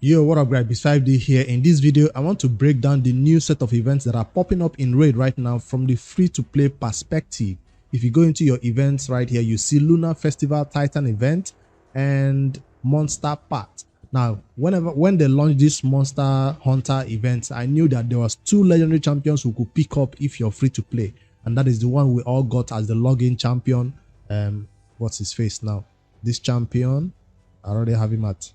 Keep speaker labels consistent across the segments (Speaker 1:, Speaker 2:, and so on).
Speaker 1: Yo, what up guys, B5D here. In this video, I want to break down the new set of events that are popping up in Raid right now from the free-to-play perspective. If you go into your events right here, you see Lunar Festival Titan event and Monster Path. Now, when they launched this Monster Hunter event, I knew that there was 2 legendary champions who could pick up if you're free to play, and that is the one we all got as the login champion. What's his face now? This champion, I already have him at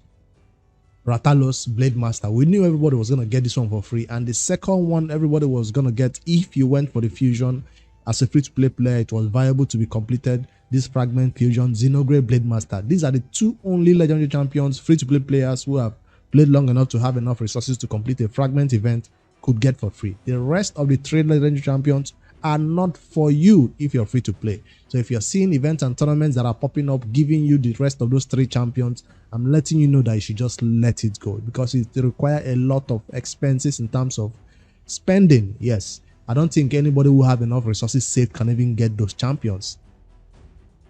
Speaker 1: Ratalos Blade Master. We knew everybody was going to get this one for free, and the second one everybody was going to get if you went for the fusion as a free-to-play player. It was viable to be completed. This Fragment Fusion Xenograde Blade Master. These are the 2 only legendary champions free-to-play players who have played long enough to have enough resources to complete a fragment event could get for free. The rest of the 3 legendary champions are not for you if you're free to play. So if you're seeing events and tournaments that are popping up giving you the rest of those 3 champions, I'm letting you know that you should just let it go, because it requires a lot of expenses in terms of spending. Yes, I don't think anybody who have enough resources saved can even get those champions.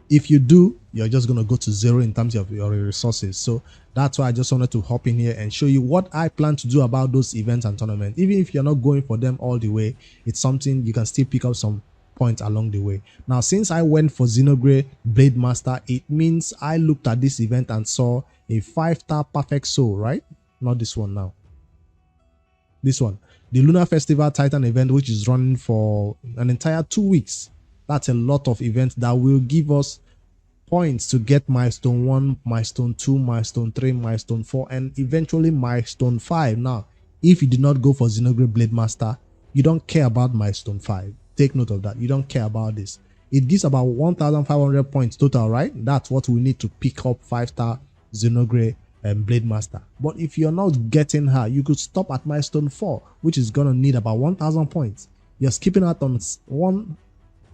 Speaker 1: If you do, you're just going to go to 0 in terms of your resources. So that's why I just wanted to hop in here and show you what I plan to do about those events and tournaments. Even if you're not going for them all the way, it's something you can still pick up some points along the way. Now, since I went for Xenograde Blade Master, it means I looked at this event and saw a 5-star perfect soul, right? Not this one now. This one. The Lunar Festival Titan event, which is running for an entire 2 weeks. That's a lot of events that will give us points to get milestone 1, milestone 2, milestone 3, milestone 4, and eventually milestone 5. Now, if you did not go for Xenograde Blade Master, you don't care about milestone 5. Take note of that. You don't care about this. It gives about 1,500 points total, right? That's what we need to pick up 5-star Xenograde Blade Master. But if you're not getting her, you could stop at milestone 4, which is gonna need about 1,000 points. You're skipping out on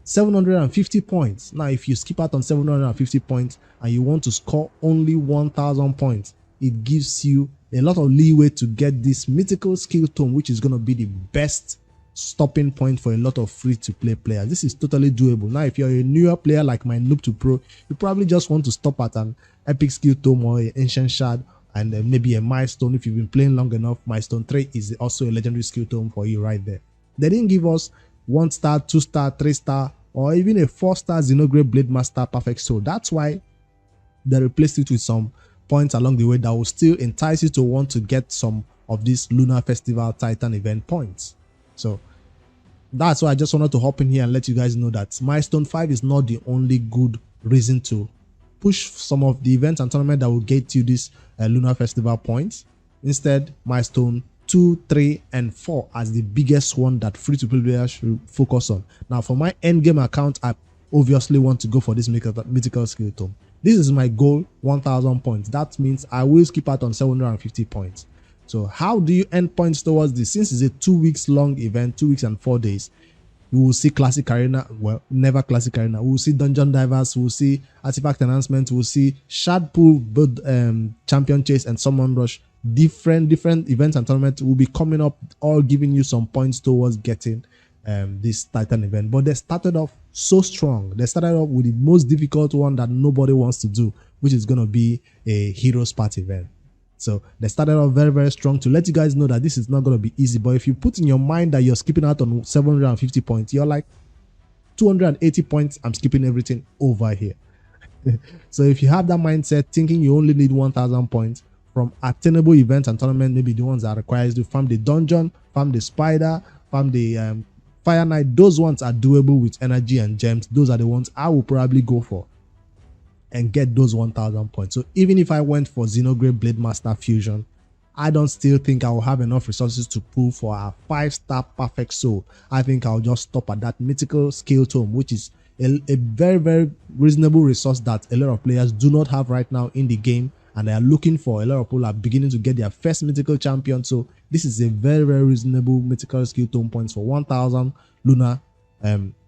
Speaker 1: 750 points. Now, if you skip out on 750 points and you want to score only 1,000 points, it gives you a lot of leeway to get this mythical skill tome, which is going to be the best stopping point for a lot of free-to-play players. This is totally doable. Now, if you're a newer player like my noob to pro, you probably just want to stop at an epic skill tome or an ancient shard and maybe a milestone. If you've been playing long enough, milestone 3 is also a legendary skill tome for you right there. They didn't give us 1-star, 2-star, 3-star, or even a 4-star Xenograde Blade Master perfect soul. That's why they replaced it with some points along the way that will still entice you to want to get some of these Lunar Festival Titan event points. So that's why I just wanted to hop in here and let you guys know that milestone 5 is not the only good reason to push some of the events and tournaments that will get you this Lunar Festival points. Instead, milestone 2, 3, and 4 as the biggest one that free-to-play players should focus on. Now, for my endgame account, I obviously want to go for this mythical skill tome. This is my goal, 1,000 points. That means I will skip out on 750 points. So how do you earn points towards this? Since it's a 2 weeks long event, 2 weeks and 4 days, we will see classic arena, well, never classic arena. We will see dungeon divers, we will see artifact enhancements, we will see shard pool, both champion chase and summon rush. Different events and tournaments will be coming up, all giving you some points towards getting this Titan event. But they started off so strong. They started off with the most difficult one that nobody wants to do, which is going to be a Heroes Path event. So they started off very, very strong to let you guys know that this is not going to be easy. But if you put in your mind that you're skipping out on 750 points, you're like 280 points, I'm skipping everything over here. So if you have that mindset thinking you only need 1,000 points from attainable events and tournaments, maybe the ones that requires you to farm the dungeon, farm the spider, farm the fire knight, those ones are doable with energy and gems. Those are the ones I will probably go for and get those 1,000 points. So even if I went for Xenograde Blade Master Fusion, I don't still think I will have enough resources to pull for a 5-star perfect soul. I think I'll just stop at that mythical skill tome, which is a very, very reasonable resource that a lot of players do not have right now in the game, and they are looking for. A lot of people are beginning to get their first mythical champion. So this is a very, very reasonable mythical skill tome points for 1,000 Lunar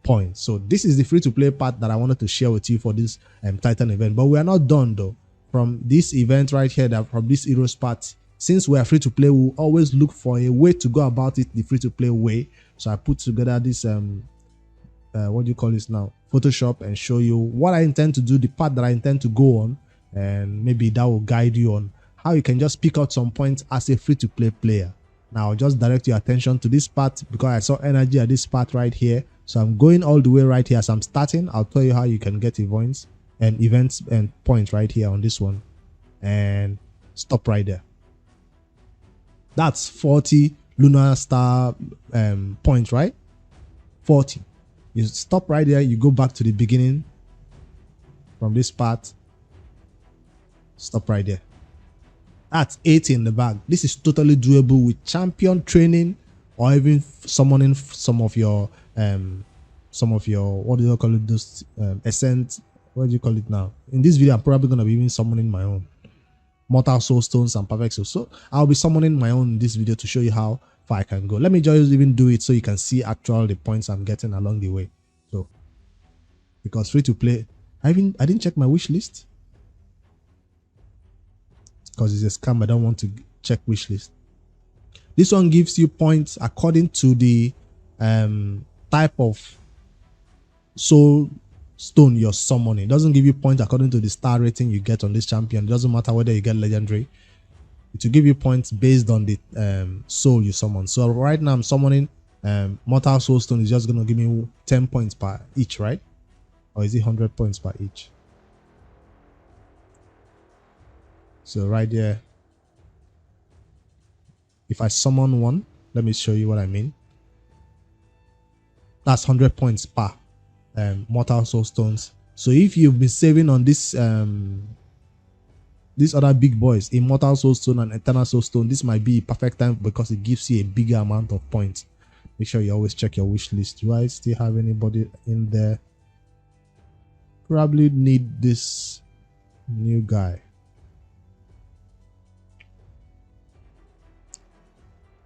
Speaker 1: points. So this is the free-to-play part that I wanted to share with you for this Titan event. But we are not done though. From this event right here, that from this Heroes part, since we are free to play, we'll always look for a way to go about it the free-to-play way. So I put together this what do you call this now, Photoshop, and show you what I intend to do, the part that I intend to go on, and maybe that will guide you on how you can just pick out some points as a free-to-play player. Now I'll just direct your attention to this part because I saw energy at this part right here. So I'm going all the way right here. As I'm starting, I'll tell you how you can get events and points right here on this one, and stop right there. That's 40 lunar star points, right? 40. You stop right there. You go back to the beginning from this part. Stop right there. That's 80 in the bag. This is totally doable with champion training, or even summoning some of your what do you call it, those essence, what do you call it now? In this video I'm probably going to be even summoning my own mortal soul stones and perfect soul. So I'll be summoning my own in this video to show you how far I can go. Let me just even do it so you can see actual the points I'm getting along the way. So because free to play, I didn't check my wish list because it's a scam. I don't want to check wish list. This one gives you points according to the type of soul stone you're summoning. It doesn't give you points according to the star rating you get on this champion. It doesn't matter whether you get legendary. It will give you points based on the soul you summon. So right now I'm summoning mortal soul stone. Is just going to give me 10 points per each, right? Or is it 100 points per each? So right there, if I summon one, let me show you what I mean. That's 100 points per mortal soul stones. So if you've been saving on this these other big boys, immortal soul stone and eternal soul stone, this might be a perfect time because it gives you a bigger amount of points. Make sure you always check your wish list. Do I still have anybody in there? Probably need this new guy.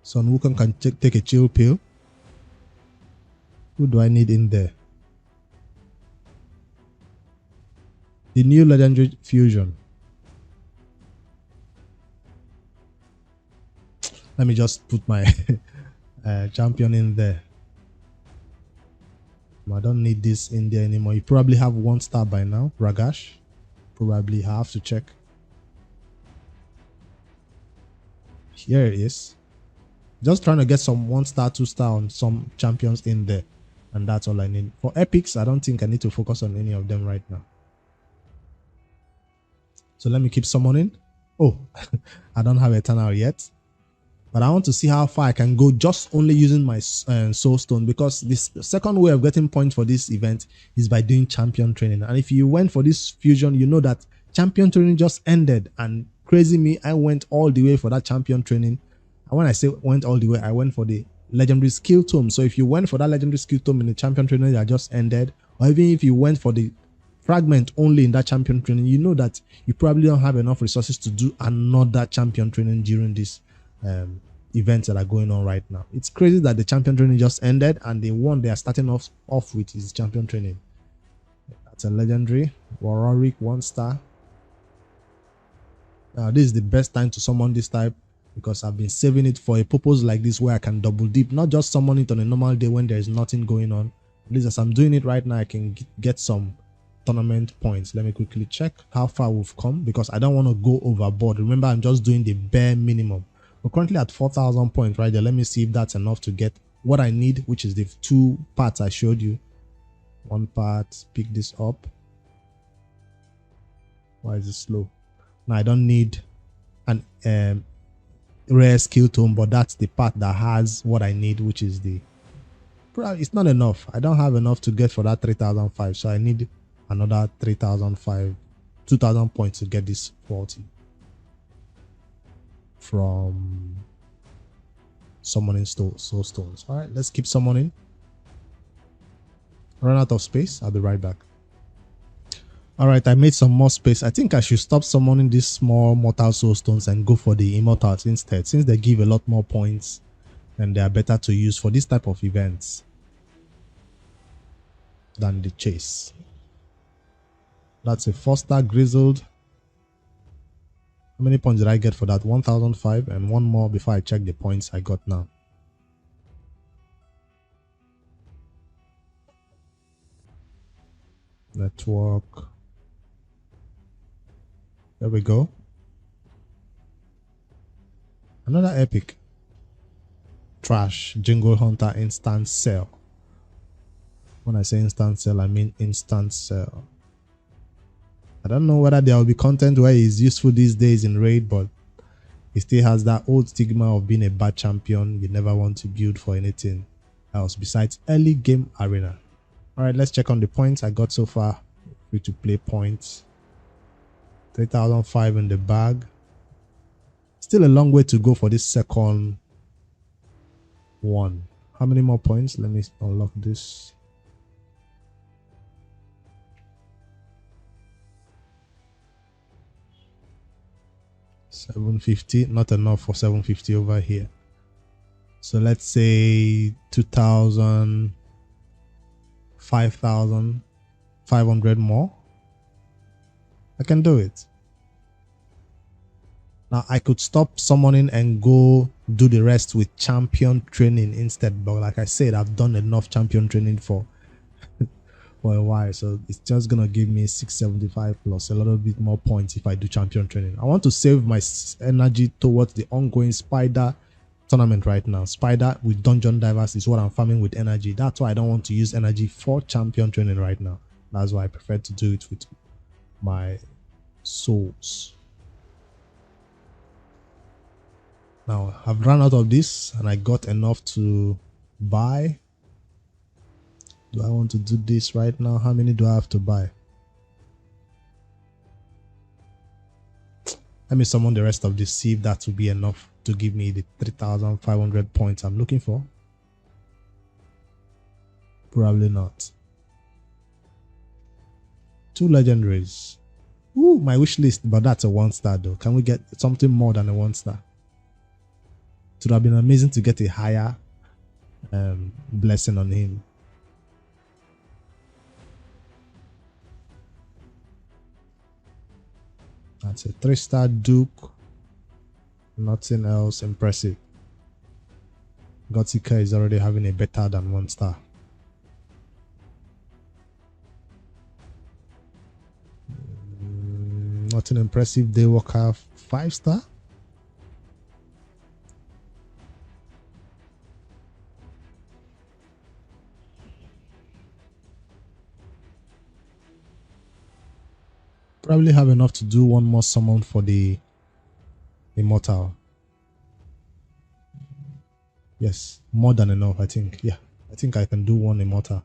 Speaker 1: Son Wukong can take a chill pill. Who do I need in there? The new legendary fusion. Let me just put my champion in there. I don't need this in there anymore. You probably have 1 star by now. Ragash. Probably have to check. Here it is. Just trying to get some 1 star, 2 star on some champions in there. And that's all I need. For epics, I don't think I need to focus on any of them right now. So let me keep summoning. Oh, I don't have eternal yet. But I want to see how far I can go just only using my soul stone, because this second way of getting points for this event is by doing champion training. And if you went for this fusion, you know that champion training just ended, and crazy me, I went all the way for that champion training. And when I say went all the way, I went for the legendary skill tome. So if you went for that legendary skill tome in the champion training that just ended, or even if you went for the fragment only in that champion training, you know that you probably don't have enough resources to do another champion training during this events that are going on right now. It's crazy that the champion training just ended, and the one they are starting off with is champion training. That's a legendary Warwick 1 star. Now this is the best time to summon this type, because I've been saving it for a purpose like this where I can double dip, not just summon it on a normal day when there is nothing going on. At least as I'm doing it right now, I can get some tournament points. Let me quickly check how far we've come, because I don't want to go overboard. Remember, I'm just doing the bare minimum. We're currently at 4,000 points right there. Let me see if that's enough to get what I need, which is the 2 parts I showed you. 1 part, pick this up. Why is it slow? Now I don't need an rare skill tome, but that's the part that has what I need, which is the, it's not enough. I don't have enough to get for that 3,005, so I need another 3,005, 2,000 points to get this 40 from summoning soul stones. All right, let's keep summoning. Run out of space. I'll be right back. All right, I made some more space. I think I should stop summoning these small mortal soul stones and go for the immortals instead, since they give a lot more points and they are better to use for this type of events than the chase. That's a 4-star grizzled. How many points did I get for that? 1,005, and 1 more before I check the points I got now. Network. There we go. Another epic. Trash. Jingle Hunter instant sell. When I say instant sell, I mean instant sell. I don't know whether there will be content where it's useful these days in raid, but it still has that old stigma of being a bad champion. You never want to build for anything else besides early game arena. All right, let's check on the points I got so far. Free to play points. 3,005 in the bag. Still a long way to go for this second one. How many more points? Let me unlock this. $750, not enough for 750 over here. So let's say 2,000, 5,500 more. I can do it. Now I could stop summoning and go do the rest with champion training instead, but like I said, I've done enough champion training for a while, so it's just gonna give me 675 plus a little bit more points if I do champion training. I want to save my energy towards the ongoing spider tournament right now. Spider with dungeon divers is what I'm farming with energy. That's why I don't want to use energy for champion training right now. That's why I prefer to do it with my souls. Now I've run out of this and I got enough to buy. Do I want to do this right now? How many do I have to buy? Let me summon the rest of this, see if that will be enough to give me the 3,500 points I'm looking for. Probably not. 2 legendaries. Ooh, my wish list, but that's a 1-star though. Can we get something more than a 1-star? It would have been amazing to get a higher blessing on him. That's a 3-star Duke. Nothing else impressive. Gothica is already having a better than 1-star. Nothing impressive. Daywalker 5-star. Probably have enough to do one more summon for the immortal. Yes, more than enough, I think. Yeah, I think I can do one immortal.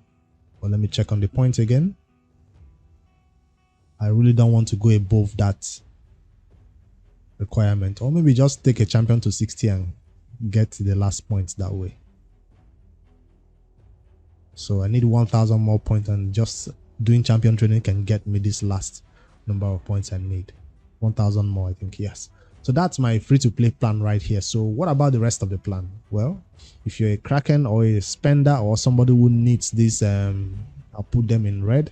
Speaker 1: But let me check on the points again. I really don't want to go above that requirement. Or maybe just take a champion to 60 and get the last points that way. So I need 1,000 more points, and just doing champion training can get me this last number of points I need. 1,000 more, I think. Yes. So that's my free-to-play plan right here. So what about the rest of the plan? Well, if you're a Kraken or a spender or somebody who needs this, I'll put them in red,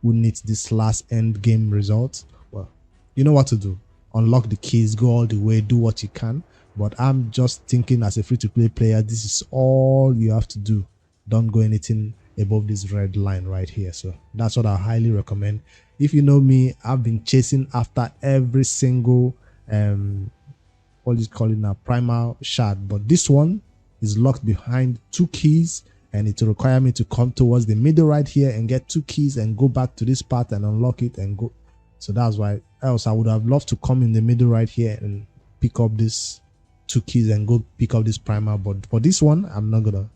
Speaker 1: who needs this last end game result, well, you know what to do. Unlock the keys, go all the way, do what you can. But I'm just thinking, as a free-to-play player, this is all you have to do. Don't go anything above this red line right here. So that's what I highly recommend. If you know me, I've been chasing after every single what is called now, primal shard, but this one is locked behind 2 keys, and it will require me to come towards the middle right here and get 2 keys and go back to this part and unlock it and go. So that's why, else I would have loved to come in the middle right here and pick up this 2 keys and go pick up this primal, but for this one I'm not gonna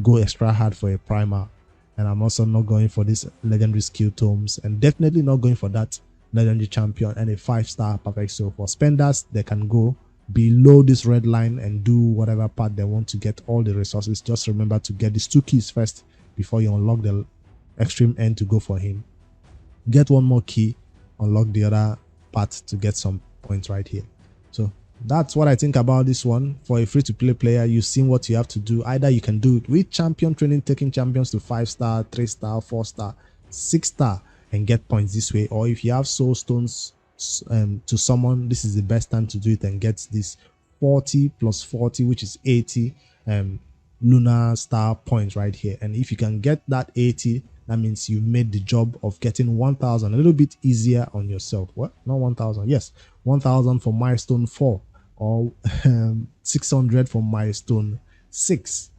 Speaker 1: go extra hard for a primal. And I'm also not going for these legendary skill tomes, and definitely not going for that legendary champion and a 5-star perfect. So for spenders, they can go below this red line and do whatever part they want to get all the resources. Just remember to get these 2 keys first before you unlock the extreme end to go for him. Get 1 more key, unlock the other part to get some points right here. So that's what I think about this one. For a free-to-play player, you've seen what you have to do. Either you can do it with champion training, taking champions to 5-star, 3-star, 4-star, 6-star, and get points this way. Or if you have soul stones to summon, this is the best time to do it and get this 40 plus 40, which is 80 lunar star points right here. And if you can get that 80, that means you've made the job of getting 1,000 a little bit easier on yourself. What? Not 1,000. Yes, 1,000 for milestone 4. or 600 for milestone 6.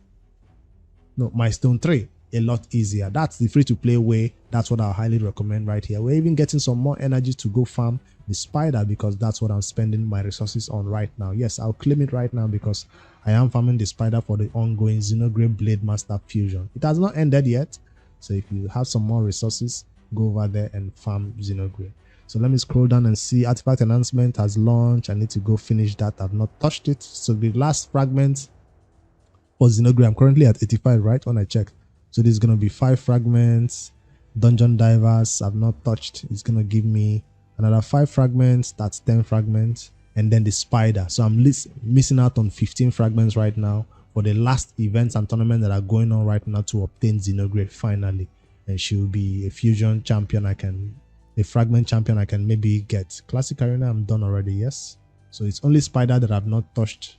Speaker 1: No, milestone 3. A lot easier. That's the free to play way. That's what I highly recommend right here. We're even getting some more energy to go farm the spider, because that's what I'm spending my resources on right now. Yes, I'll claim it right now because I am farming the spider for the ongoing Xenogrape Blade Master Fusion. It has not ended yet, so if you have some more resources, go over there and farm Xenogrape. So let me scroll down and see artifact announcement has launched. I need to go finish that. I've not touched it. So the last fragment for Xenogrape, I'm currently at 85, right, when I checked. So this is going to be 5 fragments. Dungeon divers I've not touched. It's going to give me another 5 fragments. That's 10 fragments. And then the spider. So I'm missing out on 15 fragments right now for the last events and tournaments that are going on right now to obtain Xenogrape finally. And she will be a fusion champion. A fragment champion I can maybe get. Classic arena I'm done already, yes. So it's only spider that I've not touched.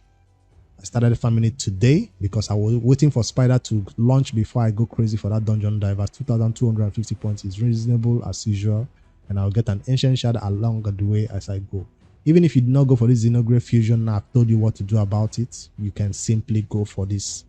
Speaker 1: I started farming it today because I was waiting for spider to launch before I go crazy for that dungeon diver. 2,250 points is reasonable as usual, and I'll get an ancient shard along the way as I go. Even if you did not go for this Xenogrape fusion, I've told you what to do about it. You can simply go for this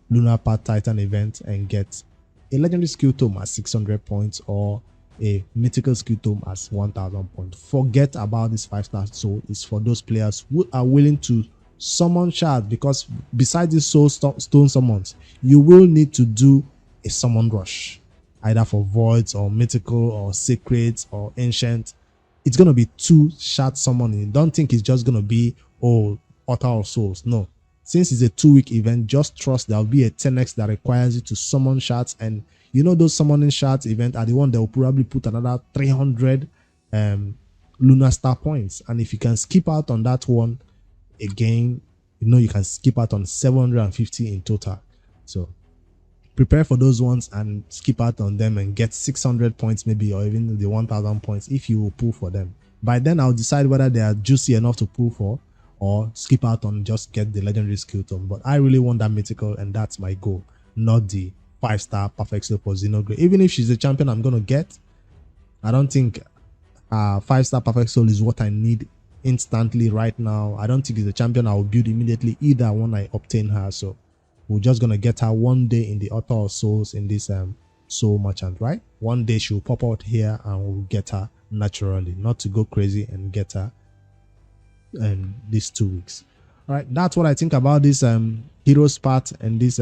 Speaker 1: Lunar Path Titan event and get a legendary skill tome at 600 points or a mythical skill tome as 1,000 points. Forget about this 5-star soul. It's for those players who are willing to summon shard, because besides these soul stone summons, you will need to do a summon rush, either for voids or mythical or sacred or ancient. It's going to be 2 shard summoning. Don't think it's just going to be altar of souls. No, since it's a 2-week event, just trust there'll be a 10x that requires you to summon shards, and you know those summoning shards event are the one that will probably put another 300 lunar star points. And if you can skip out on that one, again, you know you can skip out on 750 in total. So prepare for those ones and skip out on them and get 600 points maybe, or even the 1,000 points if you will pull for them. By then I'll decide whether they are juicy enough to pull for, or skip out on just get the legendary skill tome. But I really want that mythical, and that's my goal, not the 5-star perfect skill for Xenogrape. Even if she's a champion I'm gonna get, I don't think 5-star perfect soul is what I need instantly right now. I don't think it's a champion I will build immediately either when I obtain her. So we're just gonna get her one day in the Altar of Souls in this soul merchant, right? One day she'll pop out here and we'll get her naturally, not to go crazy and get her in these 2 weeks. All right, that's what I think about this heroes part and this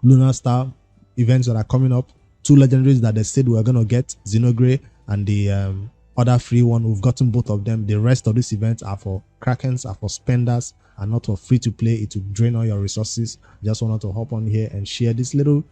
Speaker 1: Lunar Star events that are coming up. 2 legendaries that they said we are gonna get, Xenogrape and the other free one. We've gotten both of them. The rest of these events are for Krakens, are for spenders, and not for free to play. It will drain all your resources. Just wanted to hop on here and share this little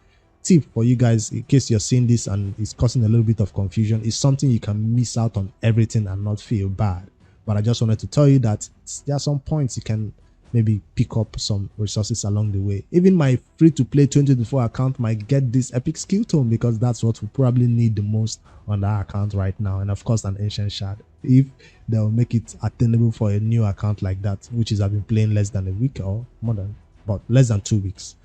Speaker 1: tip for you guys in case you're seeing this and it's causing a little bit of confusion. It's something you can miss out on everything and not feel bad. But I just wanted to tell you that there are some points you can maybe pick up some resources along the way. Even my free to play 2024 account might get this epic skill tome, because that's what we probably need the most on that account right now. And of course an ancient shard, if they'll make it attainable for a new account like that, which is I've been playing less than a week or more than, but less than 2 weeks.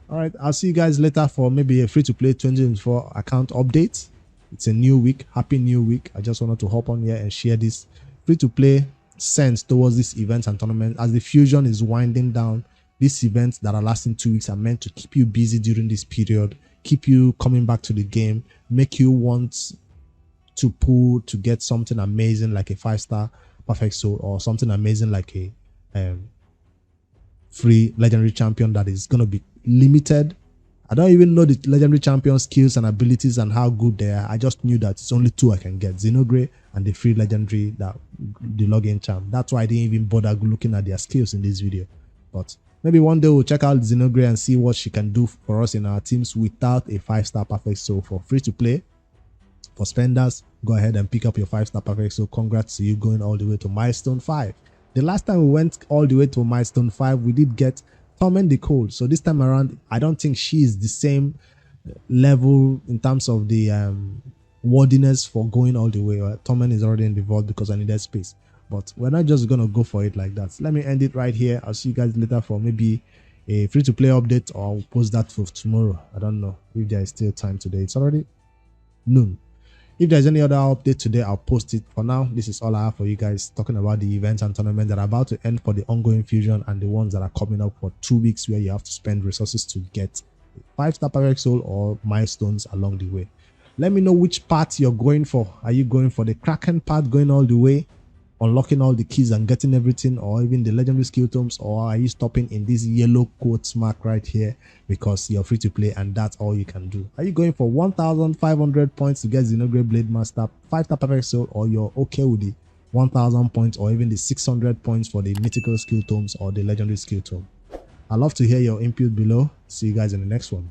Speaker 1: All right, I'll see you guys later for maybe a free to play 2024 account update. It's a new week. Happy new week. I just wanted to hop on here and share this free to play sense towards this event and tournament. As the fusion is winding down, these events that are lasting 2 weeks are meant to keep you busy during this period, keep you coming back to the game, make you want to pull to get something amazing like a 5-star perfect soul, or something amazing like a free legendary champion that is going to be limited. I don't even know the legendary champion skills and abilities and how good they are. I just knew that it's only 2 I can get, Xenogrape and the free legendary, that the login champ. That's why I didn't even bother looking at their skills in this video. But maybe one day we'll check out Xenogrape and see what she can do for us in our teams without a 5-star perfect soul. For free to play, for spenders, go ahead and pick up your 5-star perfect soul. Congrats to you going all the way to milestone 5. The last time we went all the way to milestone 5, we did get Torment the Cold. So this time around, I don't think she is the same level in terms of the wordiness for going all the way. Torment is already in the vault because I needed space. But we're not just gonna go for it like that. So let me end it right here. I'll see you guys later for maybe a free to play update, or I'll post that for tomorrow. I don't know if there is still time today. It's already noon. If there's any other update today, I'll post it. For now, this is all I have for you guys, talking about the events and tournaments that are about to end for the ongoing fusion and the ones that are coming up for 2 weeks, where you have to spend resources to get 5-star perfect soul or milestones along the way. Let me know which part you're going for. Are you going for the Kraken part, going all the way, unlocking all the keys and getting everything, or even the legendary skill tomes, or are you stopping in this yellow quotes mark right here because you're free to play and that's all you can do? Are you going for 1,500 points to get Xenoblade Blade Master, 5-star perfect soul, or you're okay with the 1,000 points or even the 600 points for the mythical skill tomes or the legendary skill tome? I'd love to hear your input below. See you guys in the next one.